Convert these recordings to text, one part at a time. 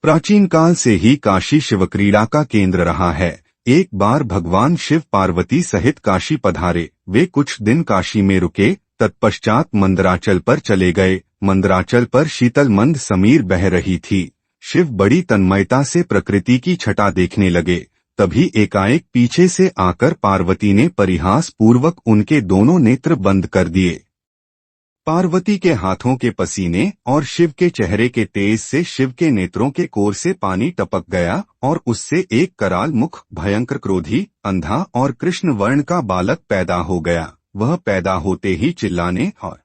प्राचीन काल से ही काशी शिवक्रीड़ा का केंद्र रहा है। एक बार भगवान शिव पार्वती सहित काशी पधारे। वे कुछ दिन काशी में रुके, तत्पश्चात मंदराचल पर चले गए। मंदराचल पर शीतल मंद समीर बह रही थी। शिव बड़ी तन्मयता से प्रकृति की छटा देखने लगे। तभी एकाएक पीछे से आकर पार्वती ने परिहास पूर्वक उनके दोनों नेत्र बंद कर दिए। पार्वती के हाथों के पसीने और शिव के चेहरे के तेज से शिव के नेत्रों के कोर से पानी टपक गया और उससे एक कराल मुख, भयंकर क्रोधी, अंधा और कृष्ण वर्ण का बालक पैदा हो गया। वह पैदा होते ही चिल्लाने और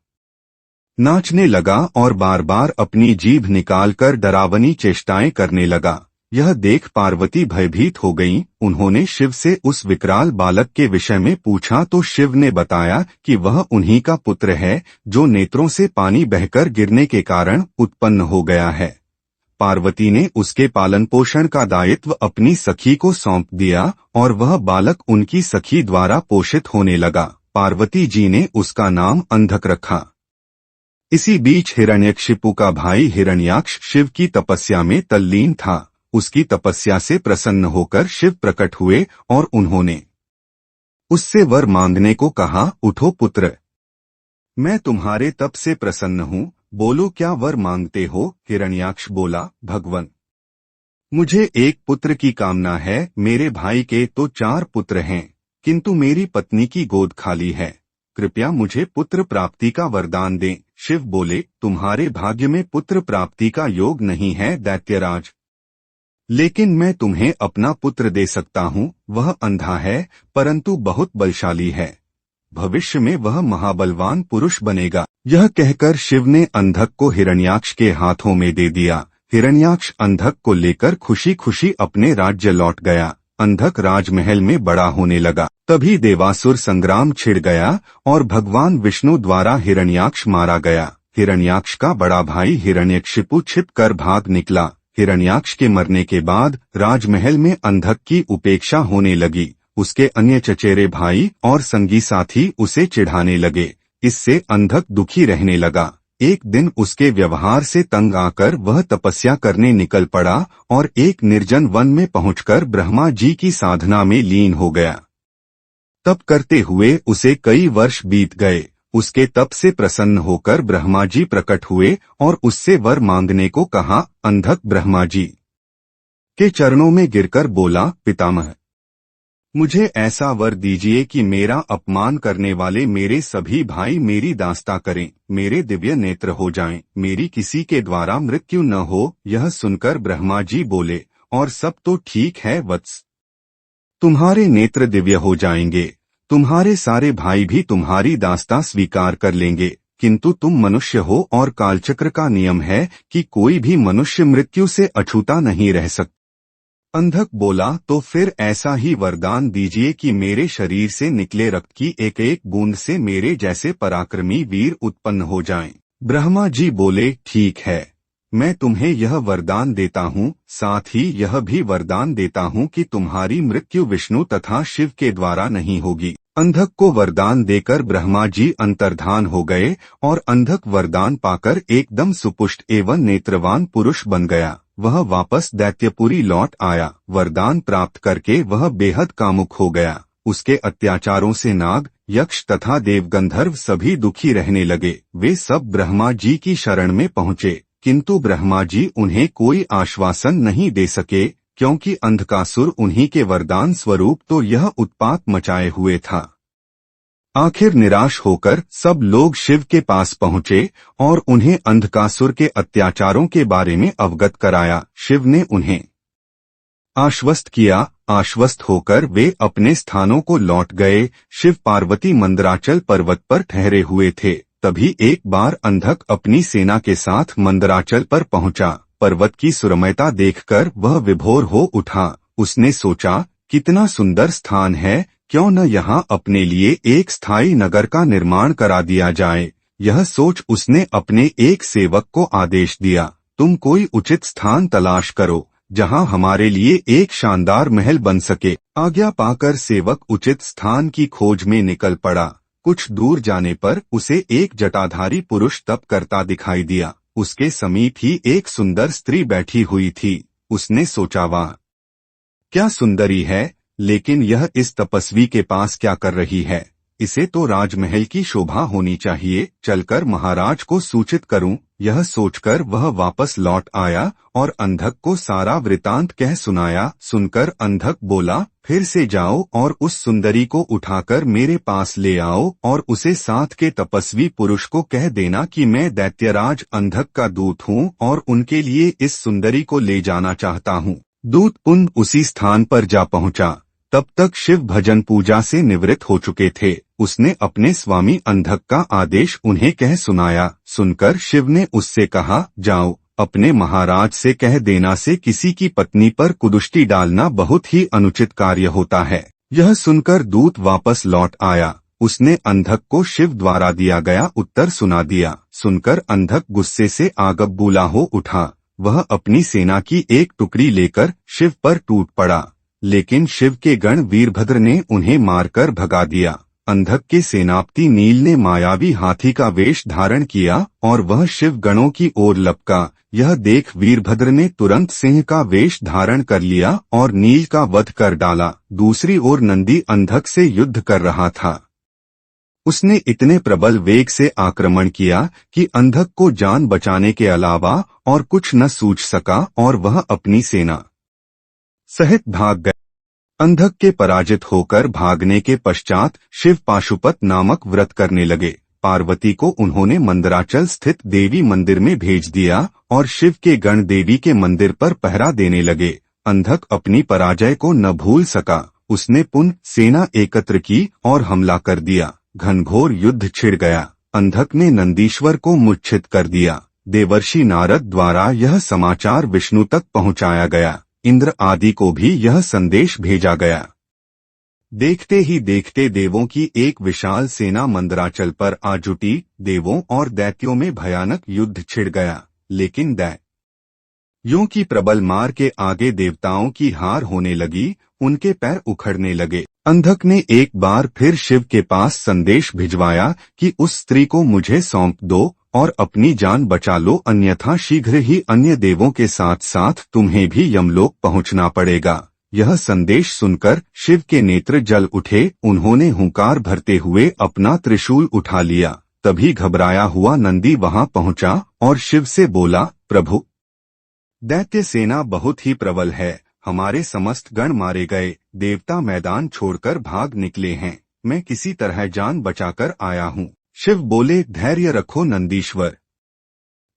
नाचने लगा और बार बार अपनी जीभ निकालकर डरावनी चेष्टाएं करने लगा। यह देख पार्वती भयभीत हो गईं। उन्होंने शिव से उस विकराल बालक के विषय में पूछा तो शिव ने बताया कि वह उन्हीं का पुत्र है जो नेत्रों से पानी बहकर गिरने के कारण उत्पन्न हो गया है। पार्वती ने उसके पालन पोषण का दायित्व अपनी सखी को सौंप दिया और वह बालक उनकी सखी द्वारा पोषित होने लगा। पार्वती जी ने उसका नाम अंधक रखा। इसी बीच हिरण्यकशिपु का भाई हिरण्याक्ष शिव की तपस्या में तल्लीन था। उसकी तपस्या से प्रसन्न होकर शिव प्रकट हुए और उन्होंने उससे वर मांगने को कहा। उठो पुत्र, मैं तुम्हारे तप से प्रसन्न हूँ, बोलो क्या वर मांगते हो। हिरण्याक्ष बोला, भगवन, मुझे एक पुत्र की कामना है। मेरे भाई के तो 4 पुत्र हैं, किंतु मेरी पत्नी की गोद खाली है। कृपया मुझे पुत्र प्राप्ति का वरदान दें। शिव बोले, तुम्हारे भाग्य में पुत्र प्राप्ति का योग नहीं है दैत्यराज, लेकिन मैं तुम्हें अपना पुत्र दे सकता हूँ। वह अंधा है परंतु बहुत बलशाली है। भविष्य में वह महाबलवान पुरुष बनेगा। यह कहकर शिव ने अंधक को हिरण्याक्ष के हाथों में दे दिया। हिरण्याक्ष अंधक को लेकर खुशी खुशी अपने राज्य लौट गया। अंधक राजमहल में बड़ा होने लगा। तभी देवासुर संग्राम छिड़ गया और भगवान विष्णु द्वारा हिरण्याक्ष मारा गया। हिरण्याक्ष का बड़ा भाई हिरण्यकशिपु छिपकर भाग निकला। हिरण्याक्ष के मरने के बाद राजमहल में अंधक की उपेक्षा होने लगी। उसके अन्य चचेरे भाई और संगी साथी उसे चिढ़ाने लगे। इससे अंधक दुखी रहने लगा। एक दिन उसके व्यवहार से तंग आकर वह तपस्या करने निकल पड़ा और एक निर्जन वन में पहुंचकर ब्रह्मा जी की साधना में लीन हो गया। तप करते हुए उसे कई वर्ष बीत गए। उसके तप से प्रसन्न होकर ब्रह्मा जी प्रकट हुए और उससे वर मांगने को कहा। अंधक ब्रह्मा जी के चरणों में गिरकर बोला, पितामह, मुझे ऐसा वर दीजिए कि मेरा अपमान करने वाले मेरे सभी भाई मेरी दास्ता करें, मेरे दिव्य नेत्र हो जाएं, मेरी किसी के द्वारा मृत्यु न हो। यह सुनकर ब्रह्मा जी बोले, और सब तो ठीक है वत्स, तुम्हारे नेत्र दिव्य हो जाएंगे, तुम्हारे सारे भाई भी तुम्हारी दास्ता स्वीकार कर लेंगे, किंतु तुम मनुष्य हो और कालचक्र का नियम है कि कोई भी मनुष्य मृत्यु से अछूता नहीं रह सकता। अंधक बोला, तो फिर ऐसा ही वरदान दीजिए कि मेरे शरीर से निकले रक्त की एक एक बूंद से मेरे जैसे पराक्रमी वीर उत्पन्न हो जाएं। ब्रह्मा जी बोले, ठीक है, मैं तुम्हें यह वरदान देता हूँ। साथ ही यह भी वरदान देता हूँ कि तुम्हारी मृत्यु विष्णु तथा शिव के द्वारा नहीं होगी। अंधक को वरदान देकर ब्रह्मा जी अंतर्धान हो गए और अंधक वरदान पाकर एकदम सुपुष्ट एवं नेत्रवान पुरुष बन गया। वह वापस दैत्यपुरी लौट आया। वरदान प्राप्त करके वह बेहद कामुक हो गया। उसके अत्याचारों से नाग, यक्ष तथा देवगंधर्व सभी दुखी रहने लगे। वे सब ब्रह्मा जी की शरण में पहुँचे, किंतु ब्रह्मा जी उन्हें कोई आश्वासन नहीं दे सके, क्योंकि अंधकासुर उन्हीं के वरदान स्वरूप तो यह उत्पात मचाए हुए था। आखिर निराश होकर सब लोग शिव के पास पहुँचे और उन्हें अंधकासुर के अत्याचारों के बारे में अवगत कराया। शिव ने उन्हें आश्वस्त किया। आश्वस्त होकर वे अपने स्थानों को लौट गए। शिव पार्वती मंदराचल पर्वत पर ठहरे हुए थे। तभी एक बार अंधक अपनी सेना के साथ मंदराचल पर पहुंचा। पर्वत की सुरम्यता देखकर वह विभोर हो उठा। उसने सोचा, कितना सुंदर स्थान है, क्यों न यहाँ अपने लिए एक स्थायी नगर का निर्माण करा दिया जाए। यह सोच उसने अपने एक सेवक को आदेश दिया, तुम कोई उचित स्थान तलाश करो जहाँ हमारे लिए एक शानदार महल बन सके। आज्ञा पाकर सेवक उचित स्थान की खोज में निकल पड़ा। कुछ दूर जाने पर उसे एक जटाधारी पुरुष तप करता दिखाई दिया। उसके समीप ही एक सुंदर स्त्री बैठी हुई थी। उसने सोचा, वाह क्या सुंदरी है, लेकिन यह इस तपस्वी के पास क्या कर रही है? इसे तो राजमहल की शोभा होनी चाहिए, चलकर महाराज को सूचित करूं। यह सोचकर वह वापस लौट आया और अंधक को सारा वृतांत कह सुनाया। सुनकर अंधक बोला, फिर से जाओ और उस सुंदरी को उठाकर मेरे पास ले आओ और उसे साथ के तपस्वी पुरुष को कह देना कि मैं दैत्यराज अंधक का दूत हूँ और उनके लिए इस सुंदरी को ले जाना चाहता हूँ। दूत पुनः उसी स्थान पर जा पहुँचा। तब तक शिव भजन पूजा से निवृत्त हो चुके थे। उसने अपने स्वामी अंधक का आदेश उन्हें कह सुनाया। सुनकर शिव ने उससे कहा, जाओ अपने महाराज से कह देना से किसी की पत्नी पर कुदृष्टि डालना बहुत ही अनुचित कार्य होता है। यह सुनकर दूत वापस लौट आया। उसने अंधक को शिव द्वारा दिया गया उत्तर सुना दिया। सुनकर अंधक गुस्से से आग बबूला हो उठा। वह अपनी सेना की एक टुकड़ी लेकर शिव पर टूट पड़ा, लेकिन शिव के गण वीरभद्र ने उन्हें मारकर भगा दिया। अंधक के सेनापति नील ने मायावी हाथी का वेश धारण किया और वह शिव गणों की ओर लपका। यह देख वीरभद्र ने तुरंत सिंह का वेश धारण कर लिया और नील का वध कर डाला। दूसरी ओर नंदी अंधक से युद्ध कर रहा था। उसने इतने प्रबल वेग से आक्रमण किया कि अंधक को जान बचाने के अलावा और कुछ न सूझ सका और वह अपनी सेना सहित भाग गया। अंधक के पराजित होकर भागने के पश्चात शिव पाशुपत नामक व्रत करने लगे। पार्वती को उन्होंने मंदराचल स्थित देवी मंदिर में भेज दिया और शिव के गण देवी के मंदिर पर पहरा देने लगे। अंधक अपनी पराजय को न भूल सका। उसने पुनः सेना एकत्र की और हमला कर दिया। घनघोर युद्ध छिड़ गया। अंधक ने नंदीश्वर को मूर्छित कर दिया। देवर्षि नारद द्वारा यह समाचार विष्णु तक पहुंचाया गया। इंद्र आदि को भी यह संदेश भेजा गया। देखते ही देखते देवों की एक विशाल सेना मंदराचल पर आ जुटी। देवों और दैत्यों में भयानक युद्ध छिड़ गया, लेकिन दैत्यों की प्रबल मार के आगे देवताओं की हार होने लगी। उनके पैर उखड़ने लगे। अंधक ने एक बार फिर शिव के पास संदेश भिजवाया कि उस स्त्री को मुझे सौंप दो और अपनी जान बचा लो, अन्यथा शीघ्र ही अन्य देवों के साथ साथ तुम्हें भी यमलोक पहुंचना पड़ेगा। यह संदेश सुनकर शिव के नेत्र जल उठे। उन्होंने हुंकार भरते हुए अपना त्रिशूल उठा लिया। तभी घबराया हुआ नंदी वहां पहुंचा और शिव से बोला, प्रभु, दैत्य सेना बहुत ही प्रबल है। हमारे समस्त गण मारे गए। देवता मैदान छोड़कर भाग निकले हैं। मैं किसी तरह जान बचाकर आया हूँ। शिव बोले, धैर्य रखो नंदीश्वर,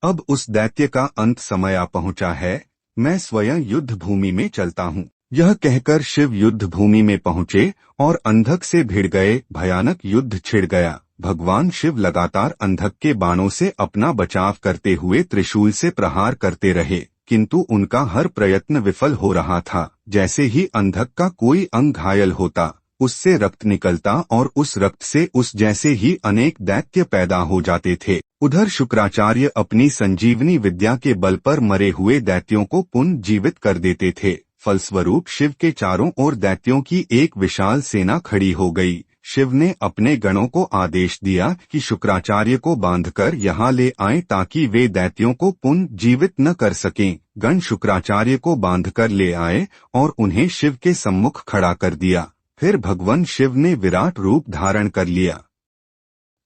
अब उस दैत्य का अंत समय आ पहुंचा है। मैं स्वयं युद्ध भूमि में चलता हूँ। यह कहकर शिव युद्ध भूमि में पहुंचे और अंधक से भिड़ गए। भयानक युद्ध छिड़ गया। भगवान शिव लगातार अंधक के बाणों से अपना बचाव करते हुए त्रिशूल से प्रहार करते रहे, किंतु उनका हर प्रयत्न विफल हो रहा था। जैसे ही अंधक का कोई अंग घायल होता, उससे रक्त निकलता और उस रक्त से उस जैसे ही अनेक दैत्य पैदा हो जाते थे। उधर शुक्राचार्य अपनी संजीवनी विद्या के बल पर मरे हुए दैत्यों को पुनर्जीवित कर देते थे। फलस्वरूप शिव के चारों ओर दैत्यों की एक विशाल सेना खड़ी हो गई। शिव ने अपने गणों को आदेश दिया कि शुक्राचार्य को बांधकर यहाँ ले आएं ताकि वे दैत्यों को पुनर्जीवित न कर सकें। गण शुक्राचार्य को बांधकर ले आए और उन्हें शिव के सम्मुख खड़ा कर दिया। फिर भगवान शिव ने विराट रूप धारण कर लिया।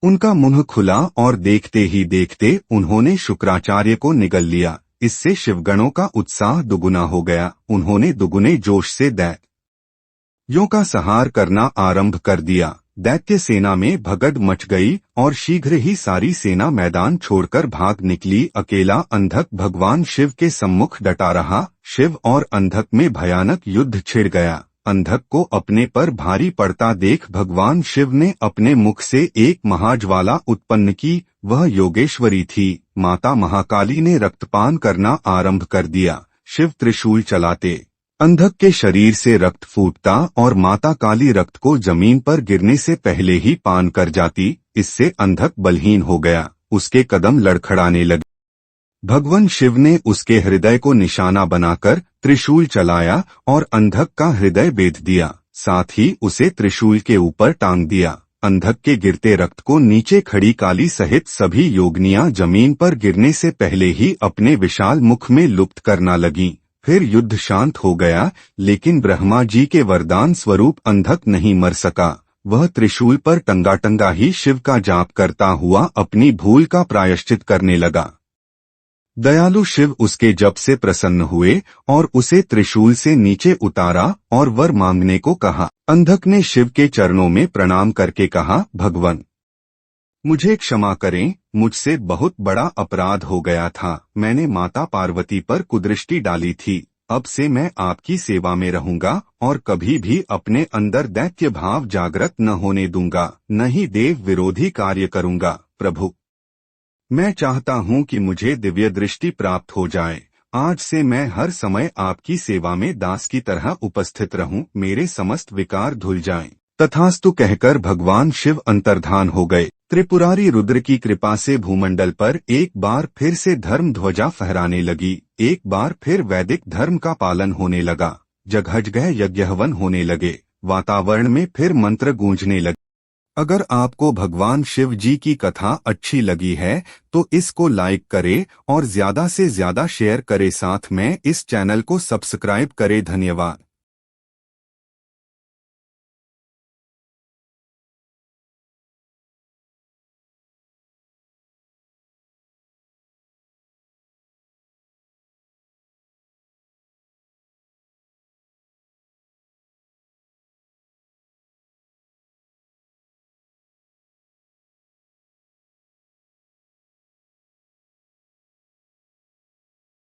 उनका मुंह खुला और देखते ही देखते उन्होंने शुक्राचार्य को निगल लिया। इससे शिवगणों का उत्साह दुगुना हो गया। उन्होंने दुगुने जोश से दैत्यों का संहार करना आरंभ कर दिया। दैत्य सेना में भगड़ मच गई और शीघ्र ही सारी सेना मैदान छोड़कर भाग निकली। अकेला अंधक भगवान शिव के सम्मुख डटा रहा। शिव और अंधक में भयानक युद्ध छिड़ गया। अंधक को अपने पर भारी पड़ता देख भगवान शिव ने अपने मुख से एक महाज्वाला उत्पन्न की। वह योगेश्वरी थी। माता महाकाली ने रक्तपान करना आरंभ कर दिया। शिव त्रिशूल चलाते अंधक के शरीर से रक्त फूटता और माता काली रक्त को जमीन पर गिरने से पहले ही पान कर जाती। इससे अंधक बलहीन हो गया। उसके कदम लड़खड़ाने लगे। भगवान शिव ने उसके हृदय को निशाना बनाकर त्रिशूल चलाया और अंधक का हृदय बेध दिया। साथ ही उसे त्रिशूल के ऊपर टांग दिया। अंधक के गिरते रक्त को नीचे खड़ी काली सहित सभी योगिनियां जमीन पर गिरने से पहले ही अपने विशाल मुख में लुप्त करना लगीं। फिर युद्ध शांत हो गया, लेकिन ब्रह्मा जी के वरदान स्वरूप अंधक नहीं मर सका। वह त्रिशूल पर टंगा टंगा ही शिव का जाप करता हुआ अपनी भूल का प्रायश्चित करने लगा। दयालु शिव उसके जप से प्रसन्न हुए और उसे त्रिशूल से नीचे उतारा और वर मांगने को कहा। अंधक ने शिव के चरणों में प्रणाम करके कहा, भगवान, मुझे क्षमा करें, मुझसे बहुत बड़ा अपराध हो गया था। मैंने माता पार्वती पर कुदृष्टि डाली थी। अब से मैं आपकी सेवा में रहूंगा और कभी भी अपने अंदर दैत्य भाव जागृत न होने दूंगा, न ही देव विरोधी कार्य करूंगा। प्रभु, मैं चाहता हूं कि मुझे दिव्य दृष्टि प्राप्त हो जाए। आज से मैं हर समय आपकी सेवा में दास की तरह उपस्थित रहूं, मेरे समस्त विकार धुल जाएं। तथास्तु कहकर भगवान शिव अंतर्धान हो गए। त्रिपुरारी रुद्र की कृपा से भूमंडल पर एक बार फिर से धर्म ध्वजा फहराने लगी। एक बार फिर वैदिक धर्म का पालन होने लगा। जगह जगह यज्ञ हवन होने लगे। वातावरण में फिर मंत्र गूंजने लगे। अगर आपको भगवान शिव जी की कथा अच्छी लगी है तो इसको लाइक करें और ज्यादा से ज्यादा शेयर करें। साथ में इस चैनल को सब्सक्राइब करें। धन्यवाद।